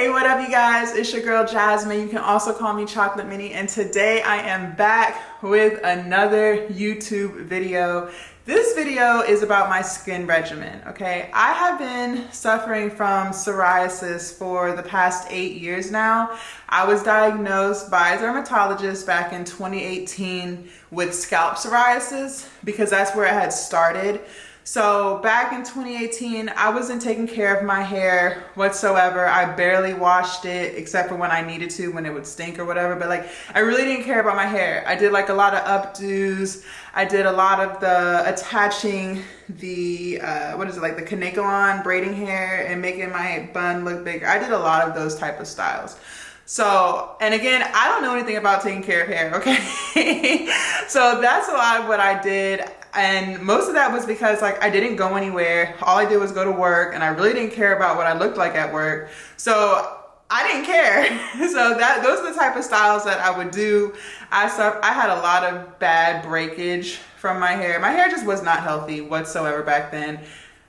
Hey, what up, you guys? It's your girl Jasmine. You can also call me Chocolate Mini, and today I am back with another YouTube video. This video is about my skin regimen, okay? I have been suffering from psoriasis for the past 8 years now. I was diagnosed by a dermatologist back in 2018 with scalp psoriasis because that's where it had started. So back in 2018, I wasn't taking care of my hair whatsoever. I barely washed it except for when I needed to, when it would stink or whatever. But like, I really didn't care about my hair. I did like a lot of updos. I did a lot of the attaching the, like the Kanekalon braiding hair and making my bun look bigger. I did a lot of those type of styles. So, and again, I don't know anything about taking care of hair, okay? So that's a lot of what I did. And most of that was because like I didn't go anywhere. All I did was go to work and I really didn't care about what I looked like at work. So I didn't care. So those are the type of styles that I would do. I had a lot of bad breakage from my hair. My hair just was not healthy whatsoever back then.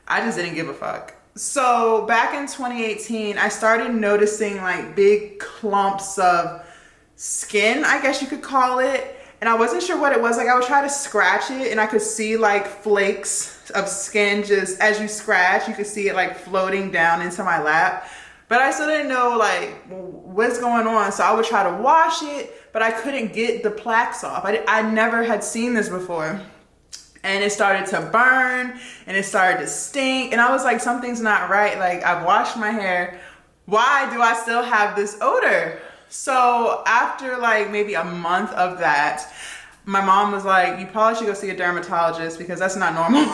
I just didn't give a fuck. So back in 2018, I started noticing like big clumps of skin, I guess you could call it. And I wasn't sure what it was. Like I would try to scratch it and I could see like flakes of skin just as you scratch, you could see it like floating down into my lap. But I still didn't know like what's going on. So I would try to wash it, but I couldn't get the plaques off. I never had seen this before. And it started to burn and it started to stink. And I was like, something's not right. Like I've washed my hair. Why do I still have this odor? So after like maybe a month of that, my mom was like, you probably should go see a dermatologist because that's not normal.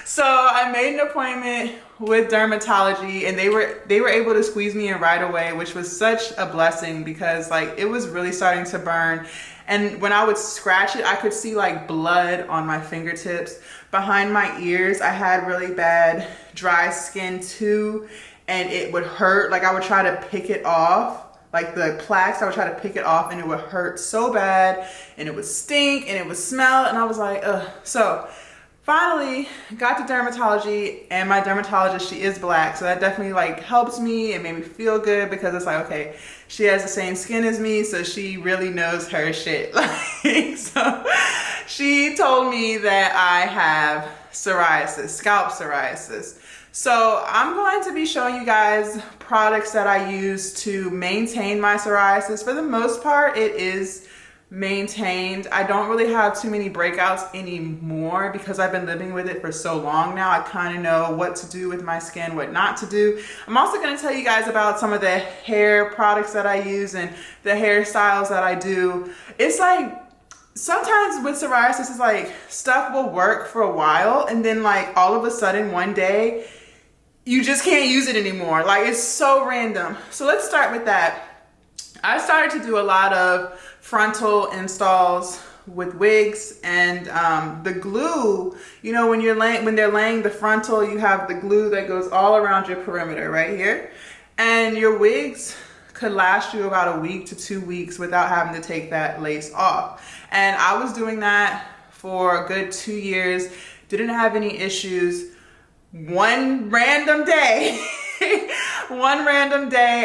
So I made an appointment with dermatology and they were able to squeeze me in right away, which was such a blessing because like it was really starting to burn. And when I would scratch it, I could see like blood on my fingertips. Behind my ears, I had really bad dry skin too. And it would hurt. Like I would try to pick it off, like the plaques, I would try to pick it off and it would hurt so bad and it would stink and it would smell. And I was like, ugh. So finally got to dermatology, and my dermatologist, she is black. So that definitely like helped me and made me feel good because it's like, okay, she has the same skin as me. So she really knows her shit. Like, so she told me that I have psoriasis, scalp psoriasis. So I'm going to be showing you guys products that I use to maintain my psoriasis. For the most part, it is maintained. I don't really have too many breakouts anymore because I've been living with it for so long now. I kind of know what to do with my skin, what not to do. I'm also going to tell you guys about some of the hair products that I use and the hairstyles that I do. It's like, sometimes with psoriasis, it's like stuff will work for a while and then like all of a sudden one day, you just can't use it anymore. Like it's so random. So let's start with that. I started to do a lot of frontal installs with wigs and the glue. You know, when they're laying the frontal, you have the glue that goes all around your perimeter right here. And your wigs could last you about a week to 2 weeks without having to take that lace off. And I was doing that for a good 2 years. Didn't have any issues. One random day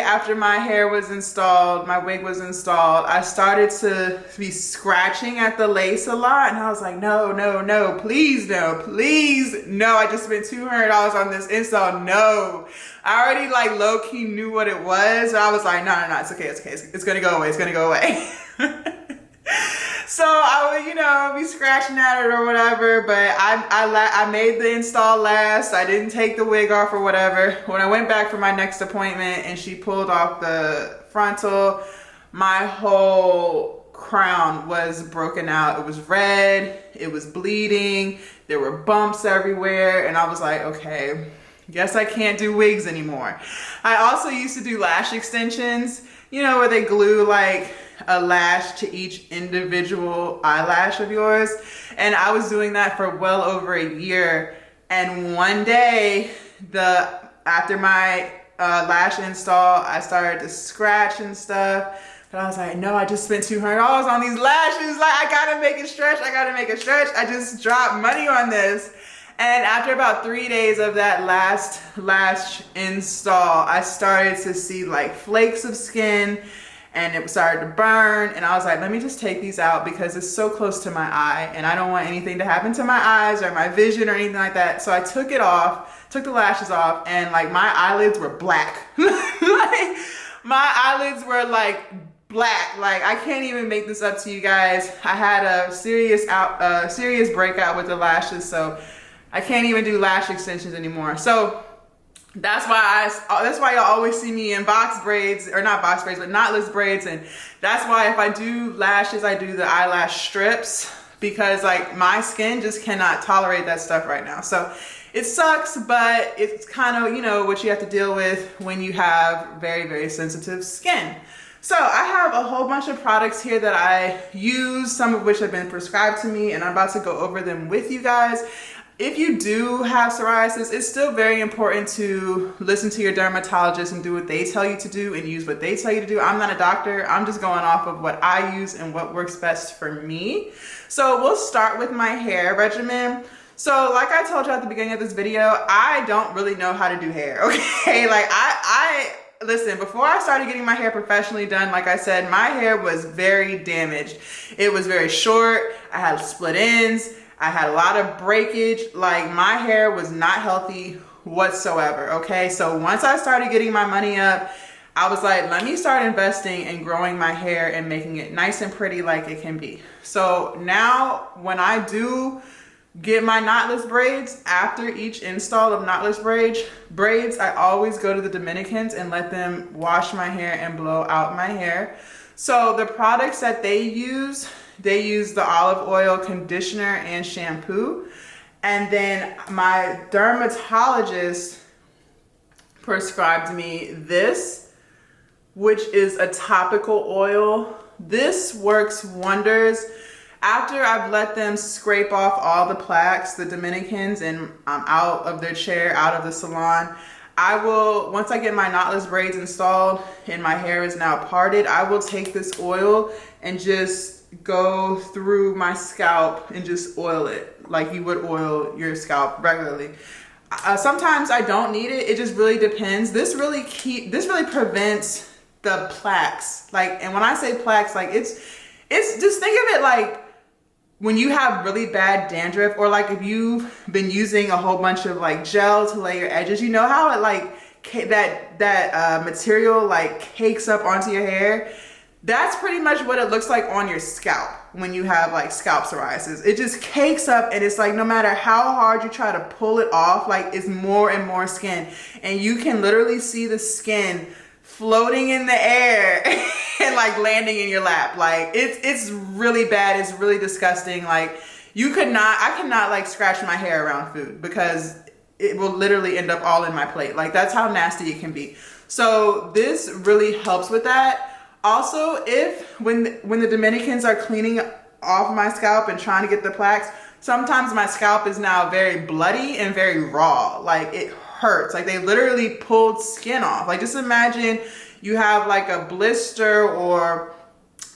after my hair was installed, my wig was installed, I started to be scratching at the lace a lot. And I was like, no, please no. I just spent $200 on this install. No, I already like low key knew what it was. So I was like, no, it's okay. It's going to go away. So I would, be scratching at it or whatever, but I made the install last. I didn't take the wig off or whatever. When I went back for my next appointment and she pulled off the frontal, my whole crown was broken out. It was red, it was bleeding, there were bumps everywhere, and I was like, okay, guess I can't do wigs anymore. I also used to do lash extensions, where they glue like a lash to each individual eyelash of yours. And I was doing that for well over a year. And one day, after my lash install, I started to scratch and stuff. But I was like, no, I just spent $200 on these lashes. Like, I gotta make it stretch. I just dropped money on this. And after about 3 days of that last lash install, I started to see like flakes of skin and it started to burn. And I was like, let me just take these out because it's so close to my eye and I don't want anything to happen to my eyes or my vision or anything like that. So I took it off, took the lashes off, and like my eyelids were black. Like my eyelids were like black. Like I can't even make this up to you guys. I had a serious breakout with the lashes, so I can't even do lash extensions anymore. So that's why y'all always see me in box braids, or not box braids, but knotless braids. And that's why if I do lashes, I do the eyelash strips, because like my skin just cannot tolerate that stuff right now. So it sucks, but it's kind of, you know, what you have to deal with when you have very, very sensitive skin. So I have a whole bunch of products here that I use, some of which have been prescribed to me, and I'm about to go over them with you guys. If you do have psoriasis, it's still very important to listen to your dermatologist and do what they tell you to do and use what they tell you to do. I'm not a doctor. I'm just going off of what I use and what works best for me. So we'll start with my hair regimen. So like I told you at the beginning of this video, I don't really know how to do hair, okay? Like listen, before I started getting my hair professionally done, like I said, my hair was very damaged. It was very short. I had split ends. I had a lot of breakage. Like my hair was not healthy whatsoever, okay? So once I started getting my money up, I was like, let me start investing in growing my hair and making it nice and pretty like it can be. So now when I do get my knotless braids, after each install of knotless braids, I always go to the Dominicans and let them wash my hair and blow out my hair. So the products that they use the olive oil conditioner and shampoo. And then my dermatologist prescribed me this, which is a topical oil. This works wonders. After I've let them scrape off all the plaques, the Dominicans, and I'm out of their chair, out of the salon, I will, once I get my knotless braids installed and my hair is now parted, I will take this oil and just go through my scalp and just oil it like you would oil your scalp regularly. Sometimes I don't need it. It just really depends. This really prevents the plaques. Like, and when I say plaques, like it's just think of it like when you have really bad dandruff, or like if you've been using a whole bunch of like gel to lay your edges, you know how it like that material like cakes up onto your hair? That's pretty much what it looks like on your scalp when you have like scalp psoriasis. It just cakes up, and it's like no matter how hard you try to pull it off, like it's more and more skin, and you can literally see the skin floating in the air and like landing in your lap. Like it's really bad. It's really disgusting. Like I cannot like scratch my hair around food because it will literally end up all in my plate. Like that's how nasty it can be. So this really helps with that. Also, when the Dominicans are cleaning off my scalp and trying to get the plaques, sometimes my scalp is now very bloody and very raw. Like it hurts. Like they literally pulled skin off. Like just imagine you have like a blister or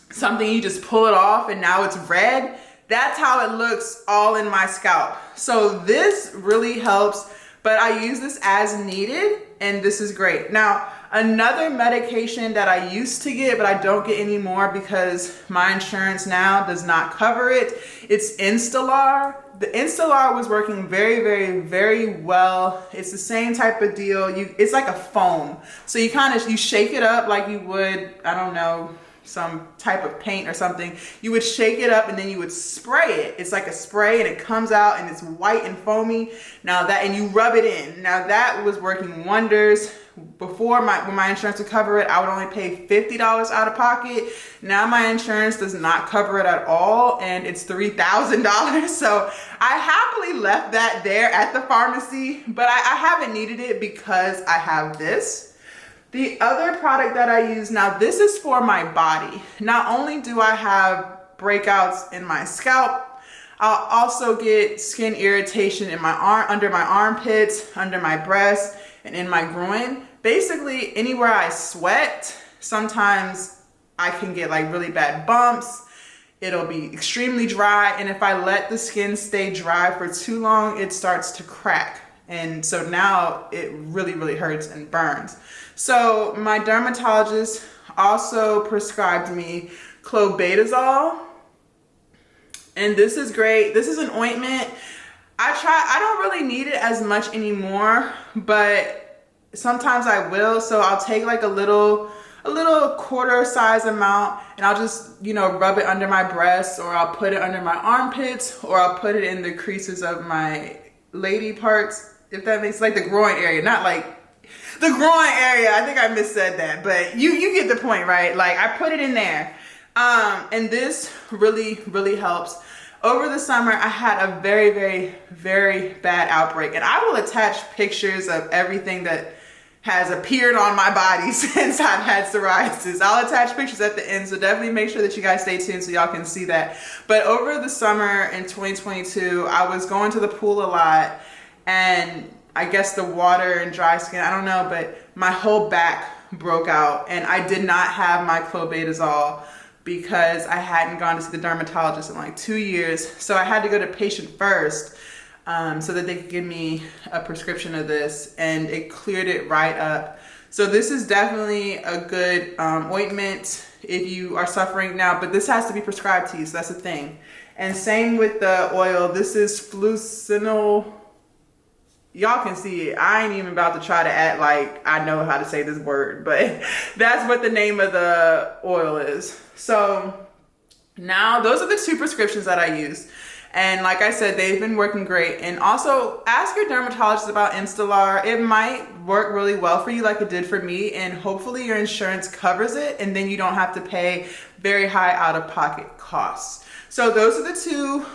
something, you just pull it off and now it's red. That's how it looks all in my scalp. So this really helps, but I use this as needed and this is great. Now, another medication that I used to get, but I don't get anymore because my insurance now does not cover it, it's Instalar. The Instalar was working very, very, very well. It's the same type of deal. It's like a foam. So you shake it up like you would, I don't know, some type of paint or something. You would shake it up and then you would spray it. It's like a spray and it comes out and it's white and foamy. And you rub it in. Now that was working wonders. Before when my insurance would cover it, I would only pay $50 out of pocket. Now my insurance does not cover it at all and it's $3,000. So I happily left that there at the pharmacy, but I haven't needed it because I have this. The other product that I use now, this is for my body. Not only do I have breakouts in my scalp, I'll also get skin irritation in my arm, under my armpits, under my breast, and in my groin. Basically, anywhere I sweat, sometimes I can get like really bad bumps. it'll be extremely dry. And if I let the skin stay dry for too long, it starts to crack. And so now it really, really hurts and burns. So my dermatologist also prescribed me clobetasol. And this is great. This is an ointment. I don't really need it as much anymore, but sometimes I will. So I'll take like a little quarter size amount, and I'll just, you know, rub it under my breasts, or I'll put it under my armpits, or I'll put it in the creases of my lady parts, if that makes, like the groin area, not like the groin area. I think I missaid that, but you get the point, right? Like I put it in there. And this really, really helps. Over the summer, I had a very, very, very bad outbreak, and I will attach pictures of everything that has appeared on my body since I've had psoriasis. I'll attach pictures at the end, so definitely make sure that you guys stay tuned so y'all can see that. But over the summer in 2022, I was going to the pool a lot, and I guess the water and dry skin, I don't know, but my whole back broke out, and I did not have my clobetasol because I hadn't gone to see the dermatologist in like 2 years. So I had to go to patient first so that they could give me a prescription of this, and it cleared it right up. So this is definitely a good ointment if you are suffering now, but this has to be prescribed to you, so that's the thing. And same with the oil. This is fluocinyl. Y'all can see it. I ain't even about to try to act like I know how to say this word, but that's what the name of the oil is. So now those are the 2 prescriptions that I use. And like I said, they've been working great. And also ask your dermatologist about Instalar. It might work really well for you like it did for me. And hopefully your insurance covers it, and then you don't have to pay very high out-of-pocket costs. So those are the 2,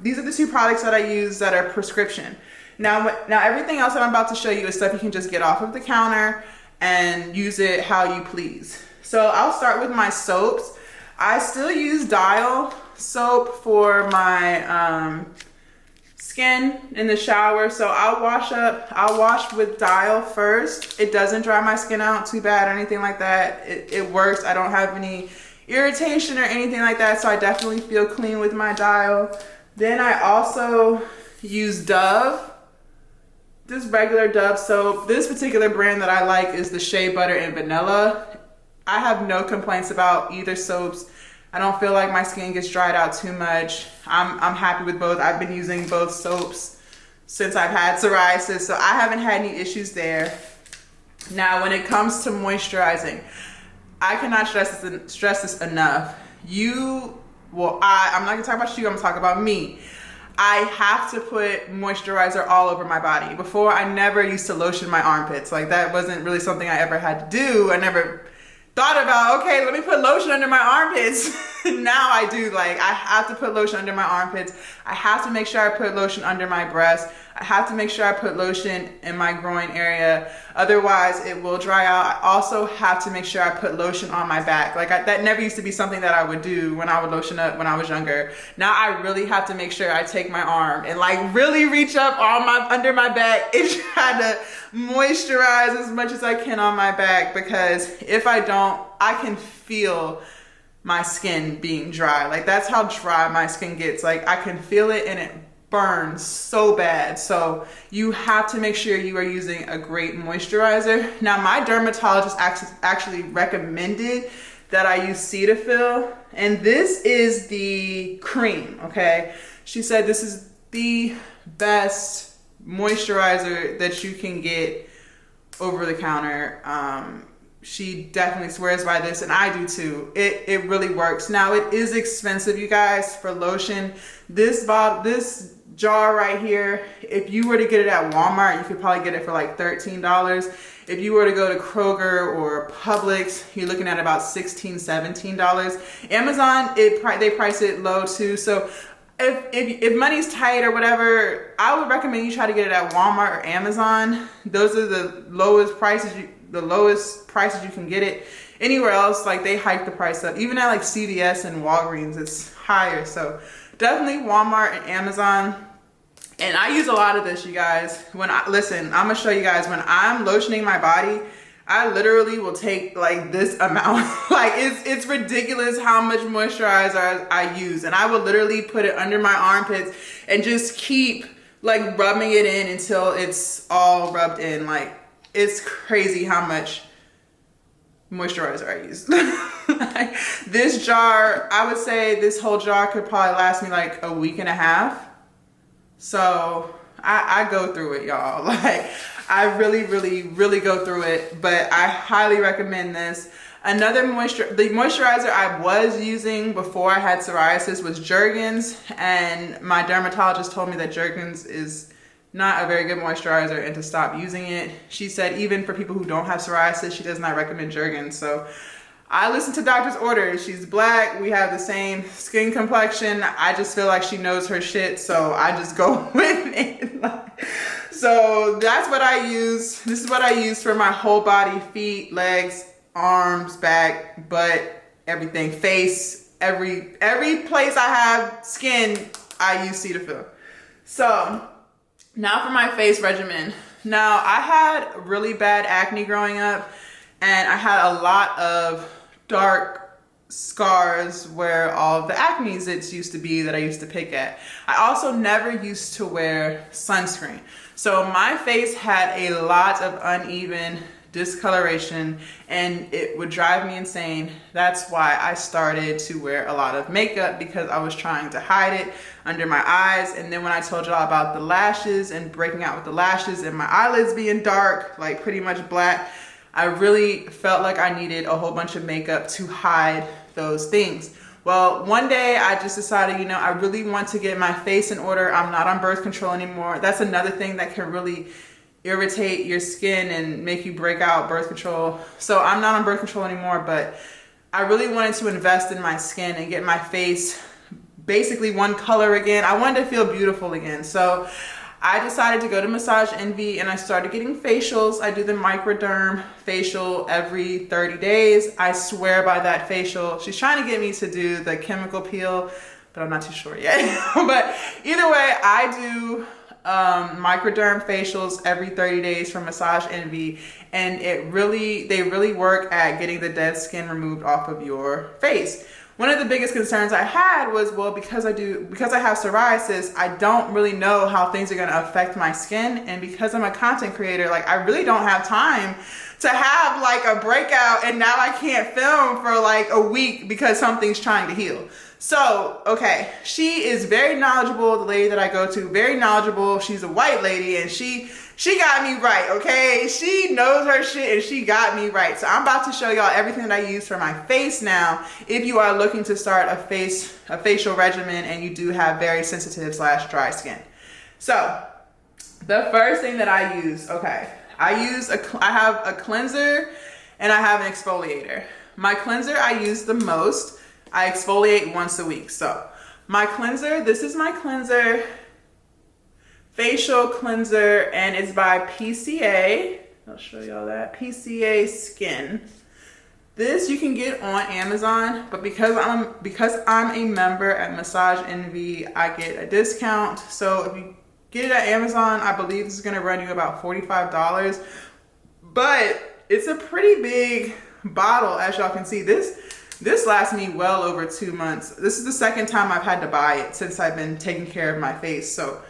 these are the 2 products that I use that are prescription. Now everything else that I'm about to show you is stuff you can just get off of the counter and use it how you please. So I'll start with my soaps. I still use Dial soap for my skin in the shower. So I'll wash with Dial first. It doesn't dry my skin out too bad or anything like that. It works. I don't have any irritation or anything like that. So I definitely feel clean with my Dial. Then I also use Dove. This regular Dove soap. This particular brand that I like is the Shea Butter and Vanilla. I have no complaints about either soaps. I don't feel like my skin gets dried out too much. I'm happy with both. I've been using both soaps since I've had psoriasis, so I haven't had any issues there. Now, when it comes to moisturizing, I cannot stress this enough. I'm not gonna talk about you, I'm gonna talk about me. I have to put moisturizer all over my body. Before, I never used to lotion my armpits. Like, that wasn't really something I ever had to do. I never thought about, okay, let me put lotion under my armpits. Now I do. Like, I have to put lotion under my armpits. I have to make sure I put lotion under my breast. I have to make sure I put lotion in my groin area. Otherwise, it will dry out. I also have to make sure I put lotion on my back. Like, that never used to be something that I would do when I would lotion up when I was younger. Now I really have to make sure I take my arm and like really reach up under my back and try to moisturize as much as I can on my back, because if I don't, I can feel my skin being dry. Like, that's how dry my skin gets. Like, I can feel it and it burns so bad. So you have to make sure you are using a great moisturizer. Now, my dermatologist actually recommended that I use Cetaphil, and this is the cream, okay? She said this is the best moisturizer that you can get over the counter. She definitely swears by this, and I do too. It really works. Now, it is expensive, you guys, for lotion. This jar right here, if you were to get it at Walmart, you could probably get it for like $13. If you were to go to Kroger or Publix, you're looking at about $16, $17. Amazon, they price it low too. So if money's tight or whatever, I would recommend you try to get it at Walmart or Amazon. Those are the lowest prices you can get it. Anywhere else, like, they hike the price up. Even at like CVS and Walgreens, it's higher. So definitely Walmart and Amazon. And I use a lot of this, you guys. I'm gonna show you guys, when I'm lotioning my body, I literally will take like this amount. Like it's ridiculous how much moisturizer I use. And I will literally put it under my armpits and just keep like rubbing it in until it's all rubbed in. Like it's crazy how much moisturizer I use. Like, this jar, I would say this whole jar could probably last me like a week and a half. So I go through it, y'all. Like I really go through it, but I highly recommend this. Another the moisturizer I was using before I had psoriasis was Jergens, and my dermatologist told me that Jergens is not a very good moisturizer and to stop using it. She said even for people who don't have psoriasis, she does not recommend Jergens. So I listen to doctor's orders. She's black, we have the same skin complexion. I just feel like she knows her shit, so I just go with it. So that's what I use. This is what I use for my whole body: feet, legs, arms, back, butt, everything, face, every place I have skin, I use Cetaphil. So now for my face regimen. Now I had really bad acne growing up, and I had a lot of dark scars where all of the acne zits used to be that I used to pick at. I also never used to wear sunscreen. So my face had a lot of uneven discoloration, and it would drive me insane. That's why I started to wear a lot of makeup, because I was trying to hide it under my eyes. And then when I told y'all about the lashes and breaking out with the lashes and my eyelids being dark, like pretty much black, I really felt like I needed a whole bunch of makeup to hide those things. Well, one day I just decided, you know, I really want to get my face in order. I'm not on birth control anymore. That's another thing that can really irritate your skin and make you break out birth control. So I'm not on birth control anymore, but I really wanted to invest in my skin and get my face basically one color again. I wanted to feel beautiful again. So I decided to go to Massage Envy and I started getting facials. I do the microderm facial every 30 days. I swear by that facial. She's trying to get me to do the chemical peel, but I'm not too sure yet. But either way, I do microderm facials every 30 days from Massage Envy, and they really work at getting the dead skin removed off of your face. One of the biggest concerns I had was, well, because I have psoriasis, I don't really know how things are going to affect my skin. And because I'm a content creator, like I really don't have time to have like a breakout and now I can't film for like a week because something's trying to heal. So, okay, she is very knowledgeable, the lady that I go to, very knowledgeable. She's a white lady and she got me right, okay? She knows her shit and she got me right. So I'm about to show y'all everything that I use for my face now if you are looking to start a facial regimen and you do have very sensitive / dry skin. So the first thing that I use, okay, I have a cleanser and I have an exfoliator. My cleanser I use the most. I exfoliate once a week. So my cleanser, this is my cleanser, facial cleanser, and it's by PCA. I'll show y'all that. PCA Skin. This you can get on Amazon, but because I'm a member at Massage Envy, I get a discount. So if you get it at Amazon, I believe this is gonna run you about $45. But it's a pretty big bottle, as y'all can see. This lasts me well over 2 months. This is the second time I've had to buy it since I've been taking care of my face. So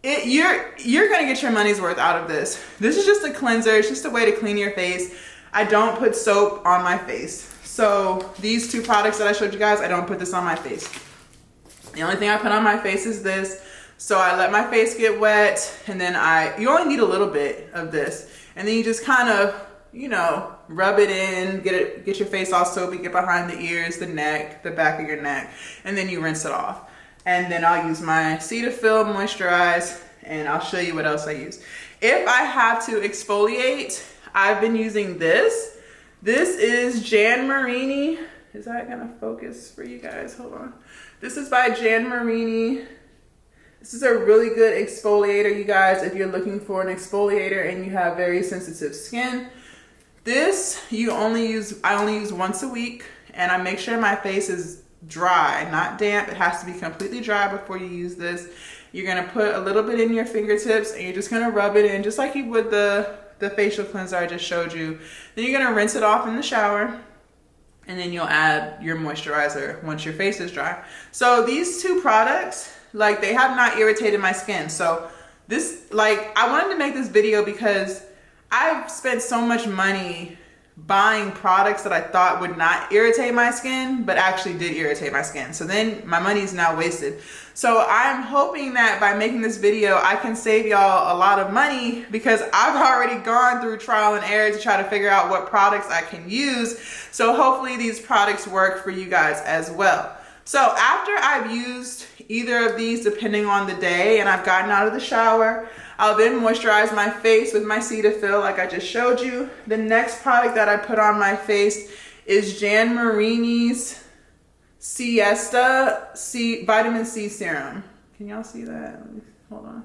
you're gonna get your money's worth out of this. This is just a cleanser. It's just a way to clean your face. I don't put soap on my face. So these two products that I showed you guys, I don't put this on my face. The only thing I put on my face is this. So I let my face get wet, and then you only need a little bit of this. And then you just kind of, you know, rub it in, get your face all soapy, get behind the ears, the neck, the back of your neck, and then you rinse it off. And then I'll use my Cetaphil Moisturize, and I'll show you what else I use. If I have to exfoliate, I've been using this. This is Jan Marini. Is that gonna focus for you guys? Hold on. This is by Jan Marini. This is a really good exfoliator, you guys, if you're looking for an exfoliator and you have very sensitive skin. This I only use once a week, and I make sure my face is dry, not damp. It has to be completely dry before you use this. You're gonna put a little bit in your fingertips and you're just gonna rub it in just like you would the the facial cleanser I just showed you. Then you're gonna rinse it off in the shower, and then you'll add your moisturizer once your face is dry. So these two products, like, they have not irritated my skin. So this, like, I wanted to make this video because I've spent so much money buying products that I thought would not irritate my skin, but actually did irritate my skin. So then my money is now wasted. So I'm hoping that by making this video, I can save y'all a lot of money, because I've already gone through trial and error to try to figure out what products I can use. So hopefully these products work for you guys as well. So after I've used either of these, depending on the day, and I've gotten out of the shower, I'll then moisturize my face with my Cetaphil like I just showed you. The next product that I put on my face is Jan Marini's Siesta Vitamin C Serum. Can y'all see that? Hold on.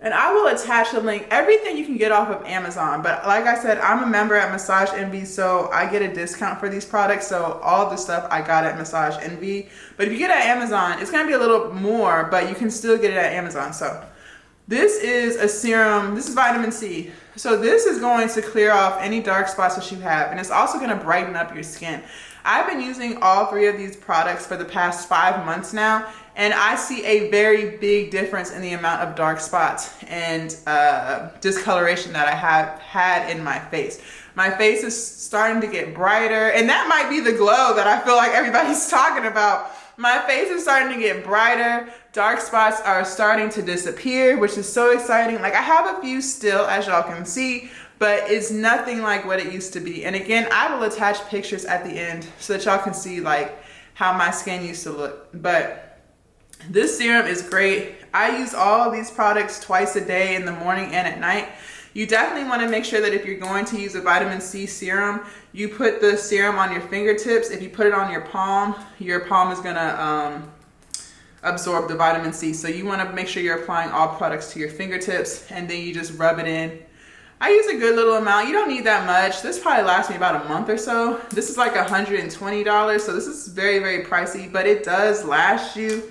And I will attach the link. Everything you can get off of Amazon. But like I said, I'm a member at Massage Envy, so I get a discount for these products. So all the stuff I got at Massage Envy. But if you get it at Amazon, it's going to be a little more, but you can still get it at Amazon. So this is a serum. This is vitamin C. So this is going to clear off any dark spots that you have. And it's also going to brighten up your skin. I've been using all three of these products for the past 5 months now, and I see a very big difference in the amount of dark spots and discoloration that I have had in my face. My face is starting to get brighter, and that might be the glow that I feel like everybody's talking about. My face is starting to get brighter. Dark spots are starting to disappear, which is so exciting. Like, I have a few still, as y'all can see, but it's nothing like what it used to be. And again, I will attach pictures at the end so that y'all can see like how my skin used to look. But this serum is great. I use all of these products twice a day, in the morning and at night. You definitely want to make sure that if you're going to use a vitamin C serum, you put the serum on your fingertips. If you put it on your palm is gonna absorb the vitamin C. So you want to make sure you're applying all products to your fingertips, and then you just rub it in. I use a good little amount. You don't need that much. This probably lasts me about a month or so. This is like $120, so this is very, very pricey, but it does last you.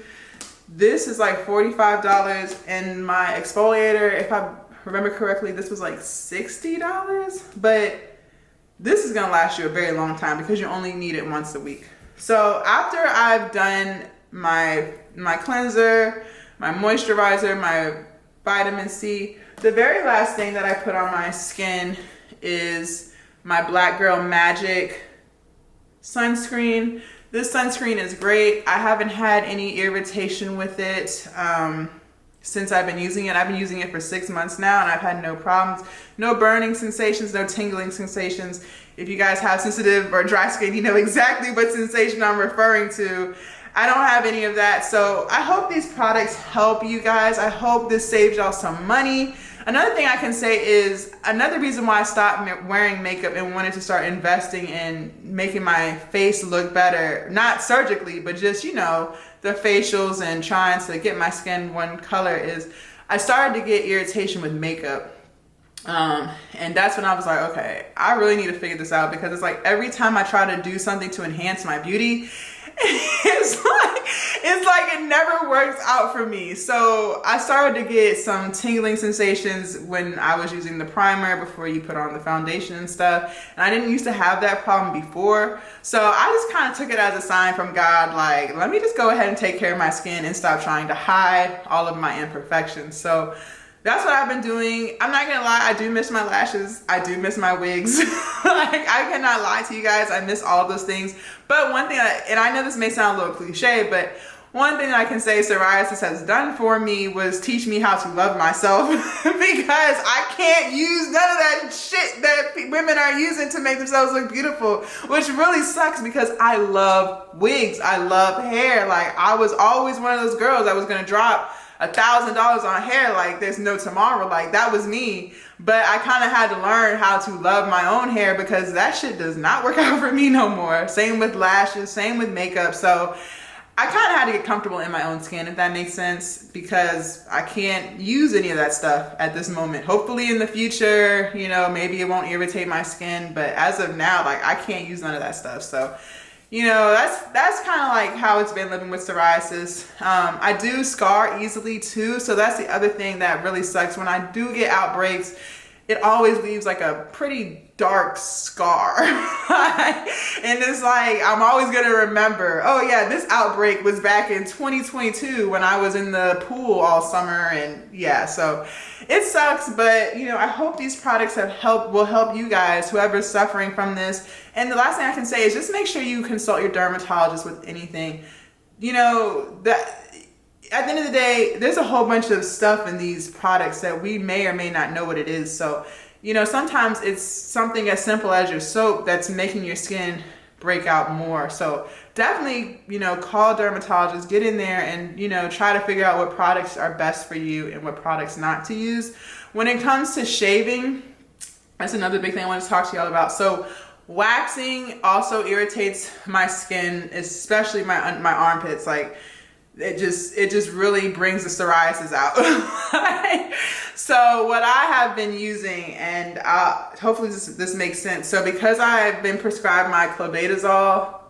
This is like $45, and my exfoliator, if I remember correctly, this was like $60, but this is gonna last you a very long time because you only need it once a week. So after I've done my cleanser, my moisturizer, my vitamin C, the very last thing that I put on my skin is my Black Girl Magic sunscreen. This sunscreen is great. I haven't had any irritation with it since I've been using it. I've been using it for 6 months now, and I've had no problems. No burning sensations, no tingling sensations. If you guys have sensitive or dry skin, you know exactly what sensation I'm referring to. I don't have any of that. So I hope these products help you guys. I hope this saves y'all some money. Another thing I can say is another reason why I stopped wearing makeup and wanted to start investing in making my face look better, not surgically, but just, you know, the facials and trying to get my skin one color, is I started to get irritation with makeup. And that's when I was like, okay, I really need to figure this out, because it's like every time I try to do something to enhance my beauty, it's like it never works out for me. So I started to get some tingling sensations when I was using the primer before you put on the foundation and stuff. And I didn't used to have that problem before. So I just kind of took it as a sign from God, like, let me just go ahead and take care of my skin and stop trying to hide all of my imperfections. So that's what I've been doing. I'm not gonna lie, I do miss my lashes. I do miss my wigs. Like, I cannot lie to you guys, I miss all those things. But one thing, and I know this may sound a little cliche, but one thing I can say psoriasis has done for me was teach me how to love myself, because I can't use none of that shit that women are using to make themselves look beautiful, which really sucks because I love wigs. I love hair. Like, I was always one of those girls that was gonna drop $1,000 on hair like there's no tomorrow. Like, that was me. But I kind of had to learn how to love my own hair, because that shit does not work out for me no more. Same with lashes, same with makeup. So I kind of had to get comfortable in my own skin, if that makes sense, because I can't use any of that stuff at this moment. Hopefully in the future, you know, maybe it won't irritate my skin, but as of now, like, I can't use none of that stuff. So you know, that's kind of like how it's been living with psoriasis. I do scar easily too, so that's the other thing that really sucks. When I do get outbreaks, it always leaves like a pretty dark scar. And it's like, I'm always gonna remember, oh yeah, this outbreak was back in 2022 when I was in the pool all summer. And yeah, so it sucks, but you know, I hope these products will help you guys, whoever's suffering from this. And the last thing I can say is just make sure you consult your dermatologist with anything. You know, that at the end of the day, there's a whole bunch of stuff in these products that we may or may not know what it is. So, you know, sometimes it's something as simple as your soap that's making your skin break out more. So definitely, you know, call a dermatologist, get in there and, you know, try to figure out what products are best for you and what products not to use. When it comes to shaving, that's another big thing I want to talk to y'all about. So waxing also irritates my skin, especially my armpits. Like, it just really brings the psoriasis out. So what I have been using, and hopefully this makes sense. So because I've been prescribed my clobetasol,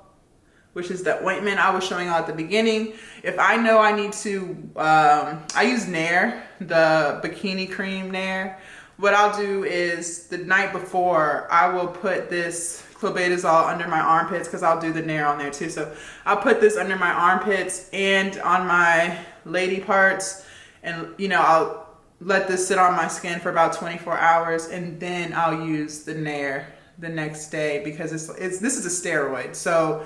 which is the ointment I was showing y'all at the beginning, if I know I need to, I use Nair, the bikini cream Nair. What I'll do is the night before, I will put this clobetasol under my armpits, because I'll do the Nair on there too. So I'll put this under my armpits and on my lady parts, and you know, I'll let this sit on my skin for about 24 hours, and then I'll use the Nair the next day, because this is a steroid. So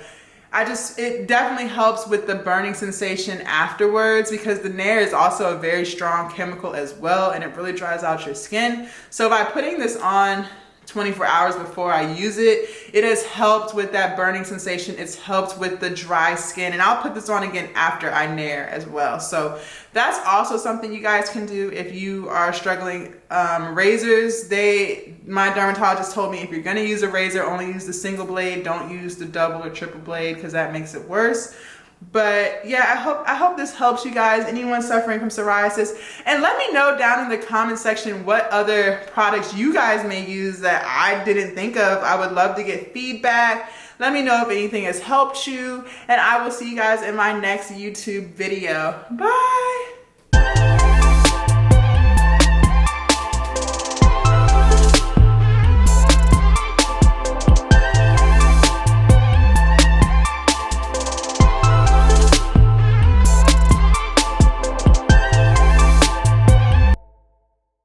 it definitely helps with the burning sensation afterwards, because the Nair is also a very strong chemical as well, and it really dries out your skin. So by putting this on 24 hours before I use it, it has helped with that burning sensation. It's helped with the dry skin, and I'll put this on again after I Nair as well. So that's also something you guys can do if you are struggling. Razors, my dermatologist told me if you're gonna use a razor, only use the single blade, don't use the double or triple blade, because that makes it worse. But yeah, I hope this helps you guys, anyone suffering from psoriasis. And let me know down in the comment section what other products you guys may use that I didn't think of. I would love to get feedback. Let me know if anything has helped you, and I will see you guys in my next YouTube video. Bye.